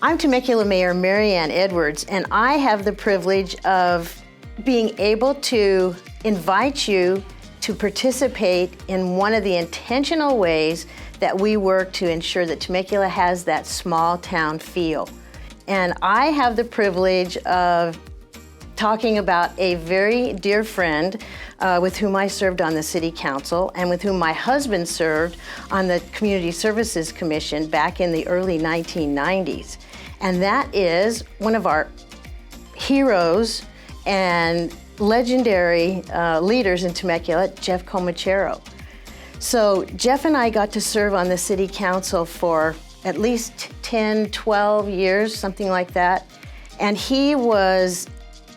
I'm Temecula Mayor Mary Ann Edwards, and I have the privilege of being able to invite you to participate in one of the intentional ways that we work to ensure that Temecula has that small town feel. And I have the privilege of talking about a very dear friend with whom I served on the City Council and with whom my husband served on the Community Services Commission back in the early 1990s. And that is one of our heroes and legendary leaders in Temecula, Jeff Comachero. So Jeff and I got to serve on the City Council for at least 10, 12 years, something like that. And he was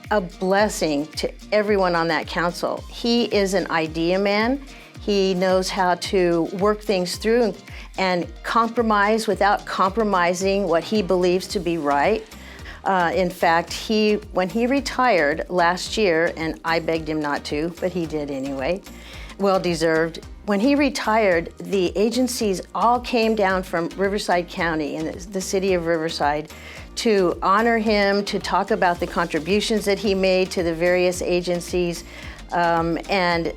a blessing to everyone on that council. He is an idea man. He knows how to work things through and compromise without compromising what he believes to be right. In fact, when he retired last year, and I begged him not to, but he did anyway, well deserved. When he retired, the agencies all came down from Riverside County and the city of Riverside to honor him, to talk about the contributions that he made to the various agencies, and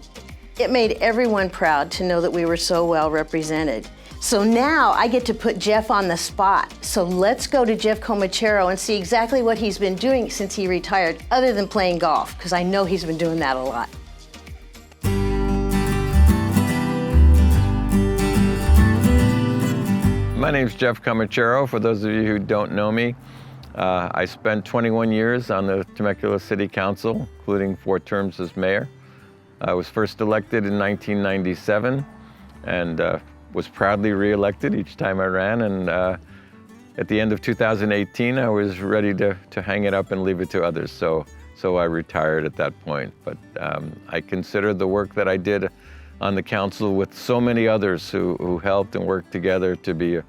it made everyone proud to know that we were so well represented. So now I get to put Jeff on the spot. So let's go to Jeff Comachero and see exactly what he's been doing since he retired, other than playing golf, because I know he's been doing that a lot. My name's Jeff Comachero. For those of you who don't know me, I spent 21 years on the Temecula City Council, including 4 terms as mayor. I was first elected in 1997 and was proudly re-elected each time I ran. And at the end of 2018, I was ready to hang it up and leave it to others. So I retired at that point. But I consider the work that I did on the council with so many others who helped and worked together to be a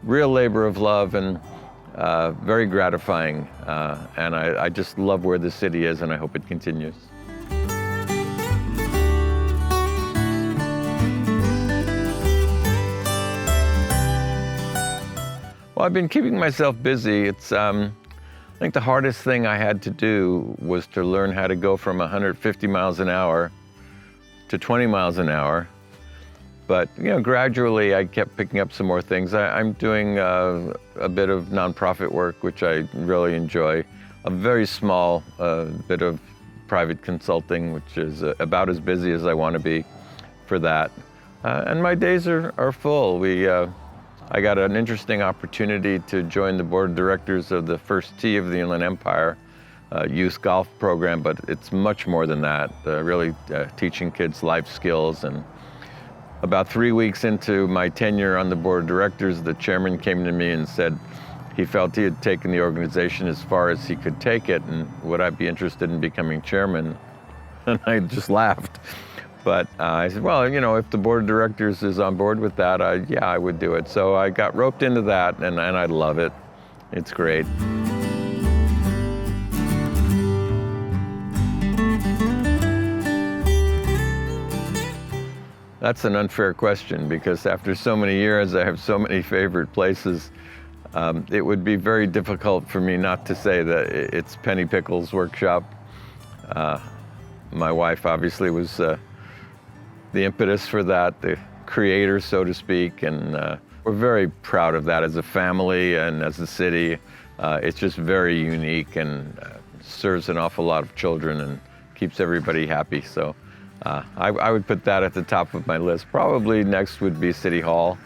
real labor of love and very gratifying. And I just love where the city is, and I hope it continues. Well, I've been keeping myself busy. I think the hardest thing I had to do was to learn how to go from 150 miles an hour to 20 miles an hour. But gradually I kept picking up some more things. I'm doing a bit of nonprofit work, which I really enjoy. A very small bit of private consulting, which is about as busy as I want to be for that. And my days are full. I got an interesting opportunity to join the board of directors of the First Tee of the Inland Empire youth golf program, but it's much more than that, really teaching kids life skills. And about 3 weeks into my tenure on the board of directors, the chairman came to me and said he felt he had taken the organization as far as he could take it, and would I be interested in becoming chairman? And I just laughed. But I said, well, if the board of directors is on board with that, yeah, I would do it. So I got roped into that, and I love it. It's great. That's an unfair question, because after so many years, I have so many favorite places. It would be very difficult for me not to say that it's Penny Pickles' workshop. My wife obviously was the impetus for that, the creator, so to speak, and we're very proud of that as a family and as a city. It's just very unique and serves an awful lot of children and keeps everybody happy. So I would put that at the top of my list. Probably next would be City Hall,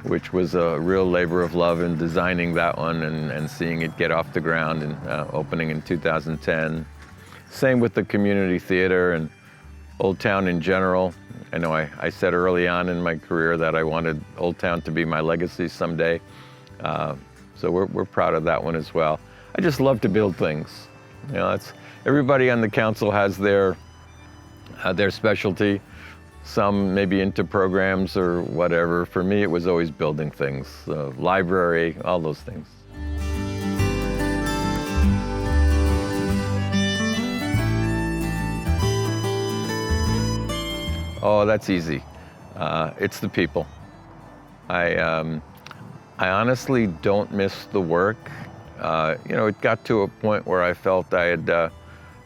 which was a real labor of love in designing that one and seeing it get off the ground and opening in 2010. Same with the community theater and Old Town in general. I know I said early on in my career that I wanted Old Town to be my legacy someday. So we're proud of that one as well. I just love to build things. Everybody on the council has their specialty. Some maybe into programs or whatever. For me, it was always building things, library, all those things. Oh, that's easy. It's the people. I'm I honestly don't miss the work. It got to a point where I felt I had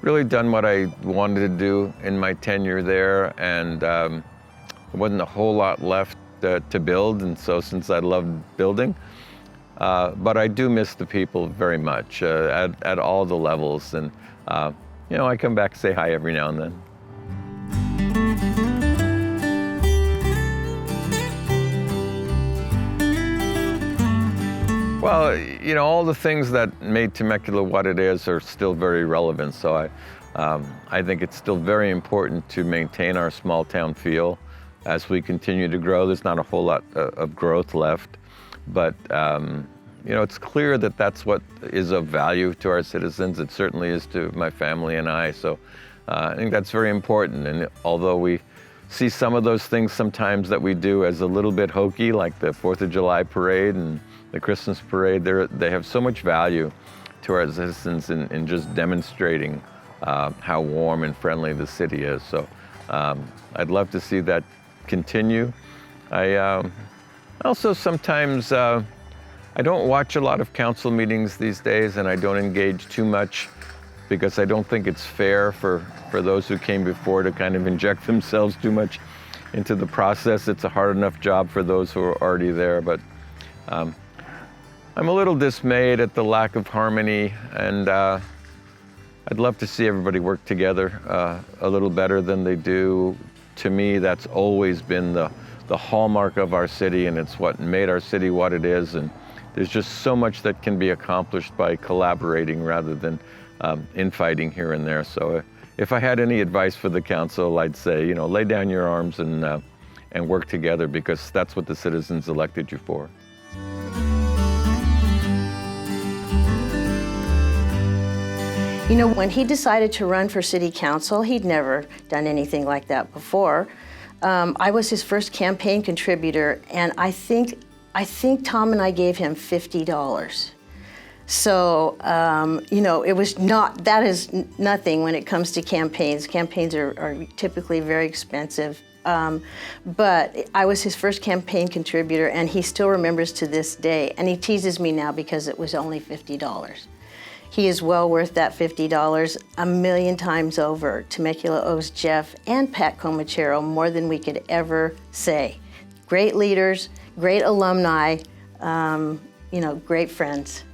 really done what I wanted to do in my tenure there, and there wasn't a whole lot left to build, and so since I loved building, but I do miss the people very much at all the levels, and I come back and say hi every now and then. Well, all the things that made Temecula what it is are still very relevant. So I think it's still very important to maintain our small town feel as we continue to grow. There's not a whole lot of growth left, but it's clear that that's what is of value to our citizens. It certainly is to my family and I. So I think that's very important. And although we see some of those things sometimes that we do as a little bit hokey, like the 4th of July parade and the Christmas parade, they have so much value to our citizens in just demonstrating how warm and friendly the city is. So I'd love to see that continue. I also sometimes, I don't watch a lot of council meetings these days, and I don't engage too much because I don't think it's fair for those who came before to kind of inject themselves too much into the process. It's a hard enough job for those who are already there, but I'm a little dismayed at the lack of harmony, and I'd love to see everybody work together a little better than they do. To me, that's always been the hallmark of our city, and it's what made our city what it is. And there's just so much that can be accomplished by collaborating rather than infighting here and there. So if I had any advice for the council, I'd say, lay down your arms and work together, because that's what the citizens elected you for. When he decided to run for city council, he'd never done anything like that before. I was his first campaign contributor, and I think Tom and I gave him $50. So, it was not, that is nothing when it comes to campaigns. Campaigns are typically very expensive. But I was his first campaign contributor, and he still remembers to this day. And he teases me now because it was only $50. He is well worth that $50 a million times over. Temecula owes Jeff and Pat Comachero more than we could ever say. Great leaders, great alumni, great friends.